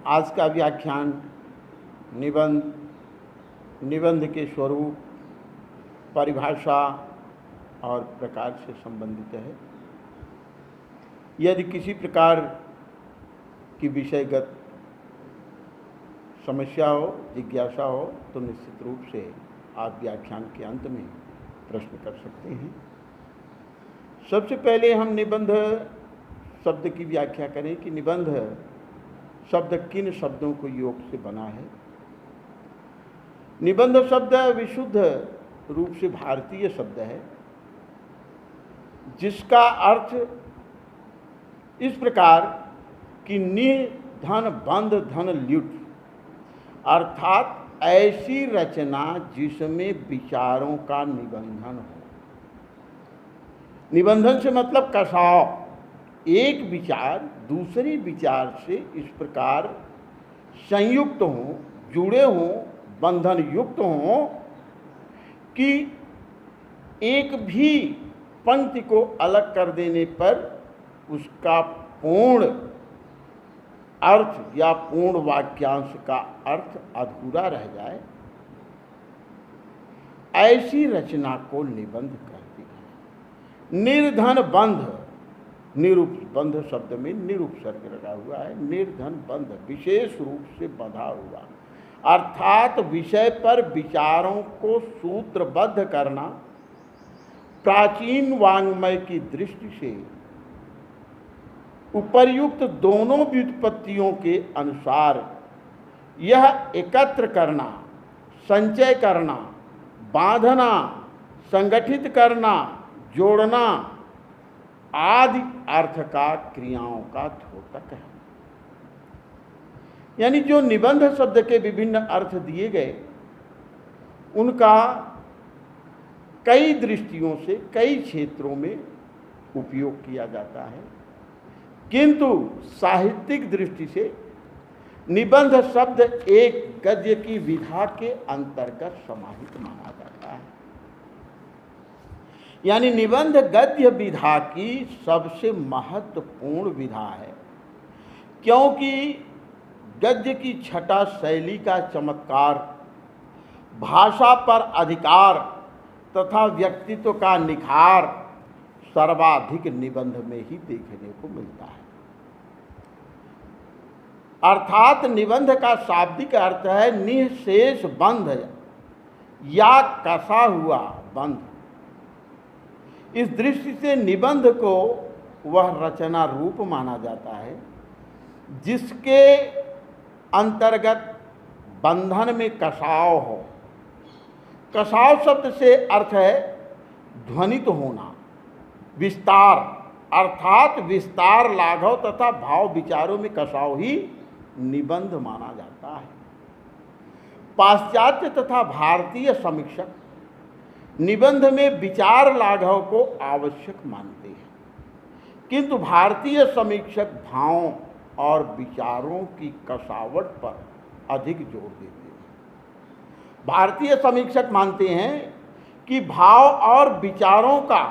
आज का व्याख्यान निबंध के स्वरूप, परिभाषा और प्रकार से संबंधित है। यदि किसी प्रकार की विषयगत समस्या हो, जिज्ञासा हो, तो निश्चित रूप से आप व्याख्यान के अंत में प्रश्न कर सकते हैं। सबसे पहले हम निबंध शब्द की व्याख्या करें कि निबंध शब्द किन शब्दों को योग से बना है। निबंध शब्द विशुद्ध रूप से भारतीय शब्द है, जिसका अर्थ इस प्रकार कि निह धन बंध धन ल्युट, अर्थात ऐसी रचना जिसमें विचारों का निबंधन हो। निबंधन से मतलब कसाव, एक विचार दूसरी विचार से इस प्रकार संयुक्त हों, जुड़े हों, बंधन युक्त हों कि एक भी पंक्ति को अलग कर देने पर उसका पूर्ण अर्थ या पूर्ण वाक्यांश का अर्थ अधूरा रह जाए, ऐसी रचना को निबंध कहते हैं। निर्धन बंध, बंध शब्द में निरुपसर्ग लगा हुआ है। निर्धन बंध, विशेष रूप से बंधा हुआ, अर्थात विषय पर विचारों को सूत्रबद्ध करना। प्राचीन वाङ्मय की दृष्टि से उपर्युक्त दोनों व्युत्पत्तियों के अनुसार यह एकत्र करना, संचय करना, बांधना, संगठित करना, जोड़ना आदि अर्थ का क्रियाओं का द्योतक है। यानी जो निबंध शब्द के विभिन्न अर्थ दिए गए, उनका कई दृष्टियों से कई क्षेत्रों में उपयोग किया जाता है, किंतु साहित्यिक दृष्टि से निबंध शब्द एक गद्य की विधा के अंतर्गत समाहित माना जाता है। यानी निबंध गद्य विधा की सबसे महत्वपूर्ण विधा है, क्योंकि गद्य की छटा शैली का चमत्कार, भाषा पर अधिकार तथा व्यक्तित्व का निखार सर्वाधिक निबंध में ही देखने को मिलता है। अर्थात निबंध का शाब्दिक अर्थ है निःशेष बंध या कसा हुआ बंध। इस दृष्टि से निबंध को वह रचना रूप माना जाता है जिसके अंतर्गत बंधन में कसाव हो। कसाव शब्द से अर्थ है ध्वनित होना, विस्तार, अर्थात विस्तार, लाघव तथा भाव विचारों में कसाव ही निबंध माना जाता है। पाश्चात्य तथा भारतीय समीक्षक निबंध में विचार लाघव को आवश्यक मानते हैं, किंतु भारतीय समीक्षक भावों और विचारों की कसावट पर अधिक जोर देते हैं। भारतीय समीक्षक मानते हैं कि भाव और विचारों का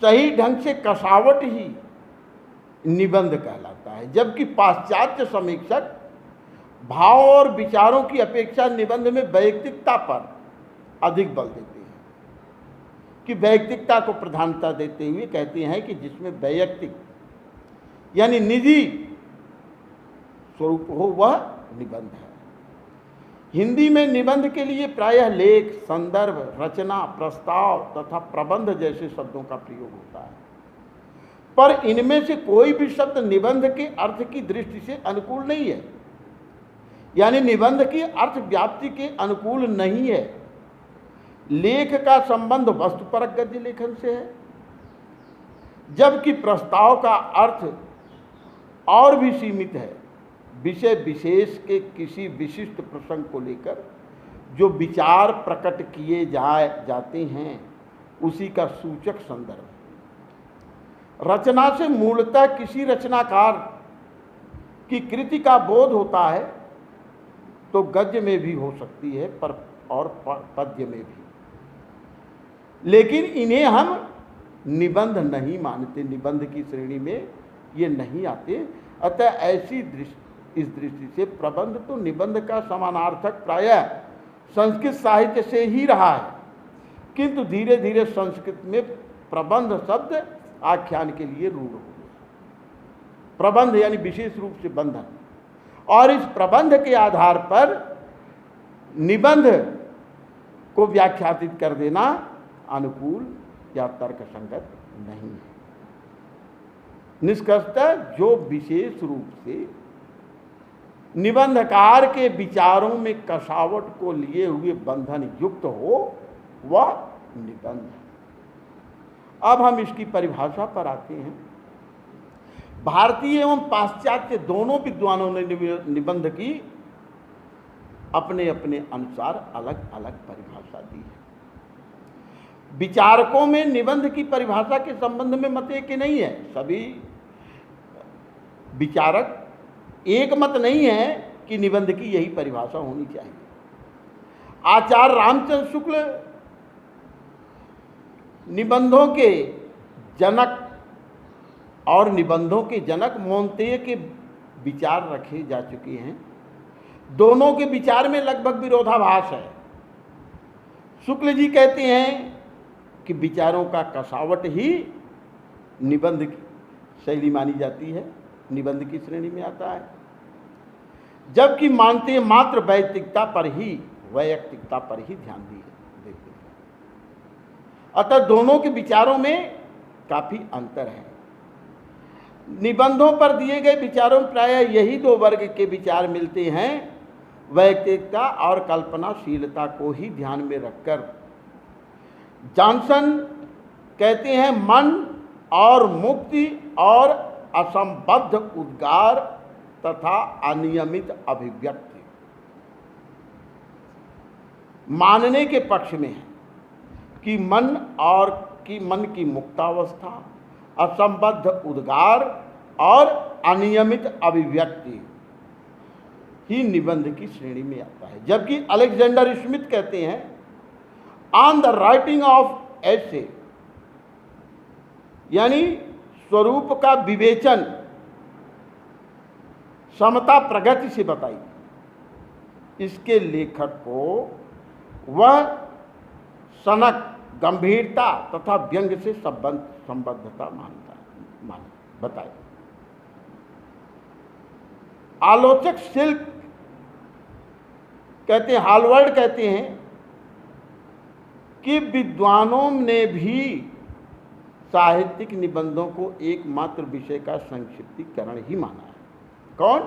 सही ढंग से कसावट ही निबंध कहलाता है, जबकि पाश्चात्य समीक्षक भाव और विचारों की अपेक्षा निबंध में वैयक्तिकता पर अधिक बल देते हैं। कि वैयक्तिकता को प्रधानता देते हुए कहते हैं कि जिसमें वैयक्तिक यानी निजी स्वरूप हो वह निबंध है। हिंदी में निबंध के लिए प्रायः लेख, संदर्भ, रचना, प्रस्ताव तथा प्रबंध जैसे शब्दों का प्रयोग होता है, पर इनमें से कोई भी शब्द निबंध के अर्थ की दृष्टि से अनुकूल नहीं है, यानी निबंध की अर्थ व्याप्ति के अनुकूल नहीं है। लेख का संबंध वस्तुपरक गद्य लेखन से है, जबकि प्रस्ताव का अर्थ और भी सीमित है। विषय विशेष के किसी विशिष्ट प्रसंग को लेकर जो विचार प्रकट किए जाते हैं उसी का सूचक संदर्भ। रचना से मूलतः किसी रचनाकार की कृति का बोध होता है, तो गद्य में भी हो सकती है और पद्य में भी, लेकिन इन्हें हम निबंध नहीं मानते। निबंध की श्रेणी में ये नहीं आते। अतः इस दृष्टि से प्रबंध तो निबंध का समानार्थक प्रायः संस्कृत साहित्य से ही रहा है, किंतु धीरे धीरे संस्कृत में प्रबंध शब्द आख्यान के लिए रूढ़ हो गया। प्रबंध यानी विशेष रूप से बंधन, और इस प्रबंध के आधार पर निबंध को व्याख्यातित कर देना अनुकूल या तर्कसंगत नहीं है। निष्कर्षतः जो विशेष रूप से निबंधकार के विचारों में कसावट को लिए हुए बंधन युक्त हो वह निबंध है। अब हम इसकी परिभाषा पर आते हैं। भारतीय एवं पाश्चात्य दोनों विद्वानों ने निबंध की अपने अपने अनुसार अलग अलग परिभाषा दी है। विचारकों में निबंध की परिभाषा के संबंध में मत एक नहीं है। सभी विचारक एक मत नहीं है कि निबंध की यही परिभाषा होनी चाहिए। आचार्य रामचंद्र शुक्ल निबंधों के जनक और निबंधों के जनक मोंतेय के विचार रखे जा चुके हैं। दोनों के विचार में लगभग विरोधाभास है। शुक्ल जी कहते हैं कि विचारों का कसावट ही निबंध की शैली मानी जाती है, निबंध की श्रेणी में आता है, जबकि मानते मात्र वैयक्तिकता पर ही ध्यान देते हैं। अतः दोनों के विचारों में काफी अंतर है। निबंधों पर दिए गए विचारों में प्रायः यही दो वर्ग के विचार मिलते हैं, वैयक्तिकता और कल्पनाशीलता को ही ध्यान में रखकर। जॉनसन कहते हैं मन और मुक्ति और असंबद्ध उद्गार तथा अनियमित अभिव्यक्ति मानने के पक्ष में है कि मन की मुक्तावस्था, असंबद्ध उद्गार और अनियमित अभिव्यक्ति ही निबंध की श्रेणी में आता है। जबकि अलेक्जेंडर स्मिथ कहते हैं ऑन द राइटिंग ऑफ एसे, यानी स्वरूप का विवेचन समता प्रगति से बताई, इसके लेखक को वह सनक, गंभीरता तथा व्यंग से संबद्धता बताए। आलोचक सिल्क कहते हैं, हालवर्ड कहते हैं कि विद्वानों ने भी साहित्यिक निबंधों को एकमात्र विषय का संक्षिप्तीकरण ही माना है। कौन?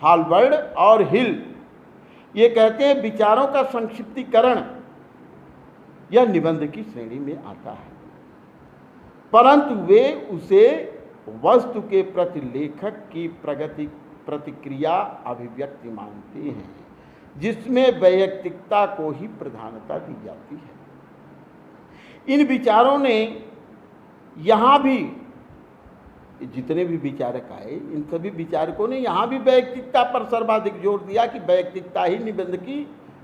हालवर्ड और हिल। ये कहते हैं विचारों का संक्षिप्तीकरण यह निबंध की श्रेणी में आता है, परंतु वे उसे वस्तु के प्रति लेखक की प्रतिक्रिया अभिव्यक्ति मानते हैं, जिसमें वैयक्तिकता को ही प्रधानता दी जाती है। इन विचारों ने यहाँ भी, जितने भी विचारक आए, इन सभी विचारकों ने यहाँ भी वैयक्तिकता पर सर्वाधिक जोर दिया कि वैयक्तिकता ही निबंध की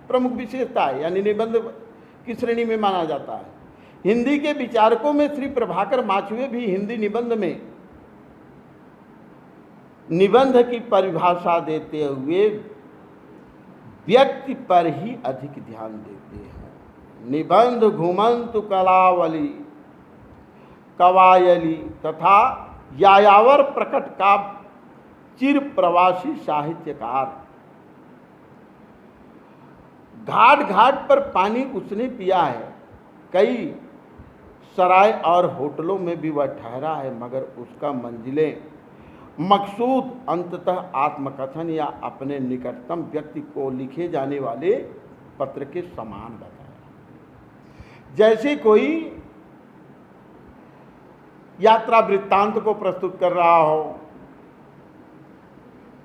प्रमुख विशेषता है, यानी निबंध की श्रेणी में माना जाता है। हिंदी के विचारकों में श्री प्रभाकर माचवे भी हिंदी निबंध में निबंध की परिभाषा देते हुए व्यक्ति पर ही अधिक ध्यान देते हैं। निबंध घुमंतु कलावली कवायली तथा यायावर प्रकट का चिर प्रवासी साहित्यकार। घाट घाट पर पानी उसने पिया है, कई सराय और होटलों में भी वह ठहरा है, मगर उसका मंजिलें मकसूद अंततः आत्मकथन या अपने निकटतम व्यक्ति को लिखे जाने वाले पत्र के समान बताया। जैसे कोई यात्रा वृत्तांत को प्रस्तुत कर रहा हो,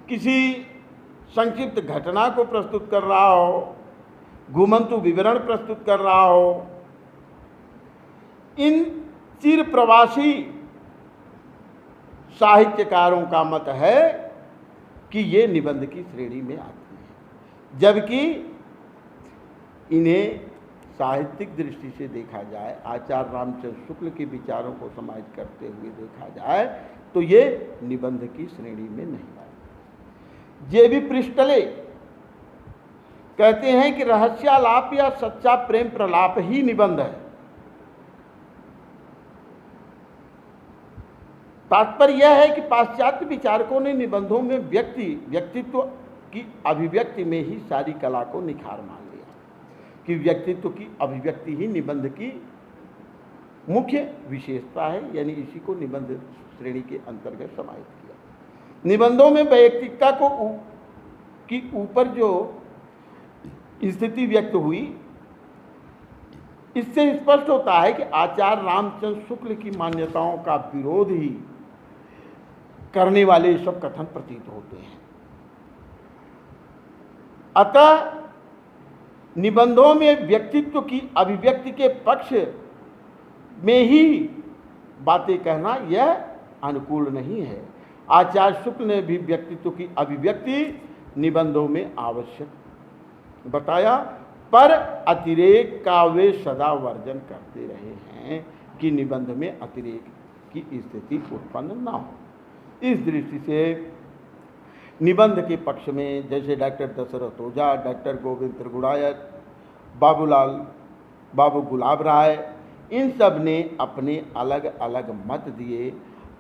किसी संक्षिप्त घटना को प्रस्तुत कर रहा हो, घुमंतु विवरण प्रस्तुत कर रहा हो। इन चिर प्रवासी साहित्यकारों का मत है कि ये निबंध की श्रेणी में आती है, जबकि इन्हें साहित्यिक दृष्टि से देखा जाए, आचार्य रामचंद्र शुक्ल के विचारों को समाहित करते हुए देखा जाए तो ये निबंध की श्रेणी में नहीं आए। जे बी पृष्ठले कहते हैं कि रहस्यालाप या सच्चा प्रेम प्रलाप ही निबंध है। तात्पर्य यह है कि पाश्चात्य विचारकों ने निबंधों में व्यक्तित्व की अभिव्यक्ति में ही सारी कला को निखार मान लिया कि व्यक्तित्व की अभिव्यक्ति ही निबंध की मुख्य विशेषता है, यानी इसी को निबंध श्रेणी के अंतर्गत समाहित किया। निबंधों में वैयक्तिकता की ऊपर जो स्थिति व्यक्त हुई, इससे स्पष्ट होता है कि आचार्य रामचंद्र शुक्ल की मान्यताओं का विरोध ही करने वाले ये सब कथन प्रतीत होते हैं। अतः निबंधों में व्यक्तित्व की अभिव्यक्ति के पक्ष में ही बातें कहना यह अनुकूल नहीं है। आचार्य शुक्ल ने भी व्यक्तित्व की अभिव्यक्ति निबंधों में आवश्यक बताया, पर अतिरेक का वे सदा वर्जन करते रहे हैं कि निबंध में अतिरेक की स्थिति उत्पन्न न हो। इस दृष्टि से निबंध के पक्ष में जैसे डॉक्टर दशरथ ओझा, डॉक्टर गोविंद त्रिगुणायत, बाबू गुलाब राय, इन सब ने अपने अलग अलग मत दिए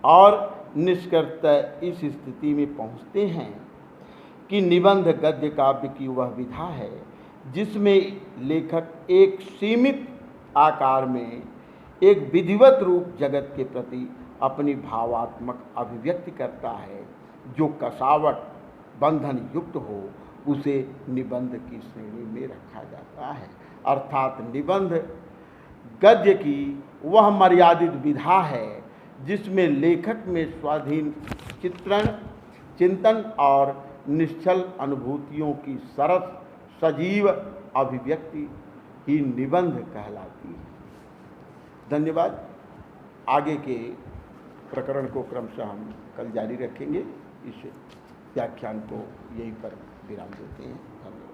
और निष्कर्षतः इस स्थिति में पहुँचते हैं कि निबंध गद्य काव्य की वह विधा है जिसमें लेखक एक सीमित आकार में एक विधिवत रूप जगत के प्रति अपनी भावात्मक अभिव्यक्ति करता है। जो कसावट बंधन युक्त हो उसे निबंध की श्रेणी में रखा जाता है। अर्थात निबंध गद्य की वह मर्यादित विधा है जिसमें लेखक में स्वाधीन चिंतन और निश्चल अनुभूतियों की सरस सजीव अभिव्यक्ति ही निबंध कहलाती है। धन्यवाद। आगे के प्रकरण को क्रमशः हम कल जारी रखेंगे। इस व्याख्यान को यहीं पर विराम देते हैं। धन्यवाद।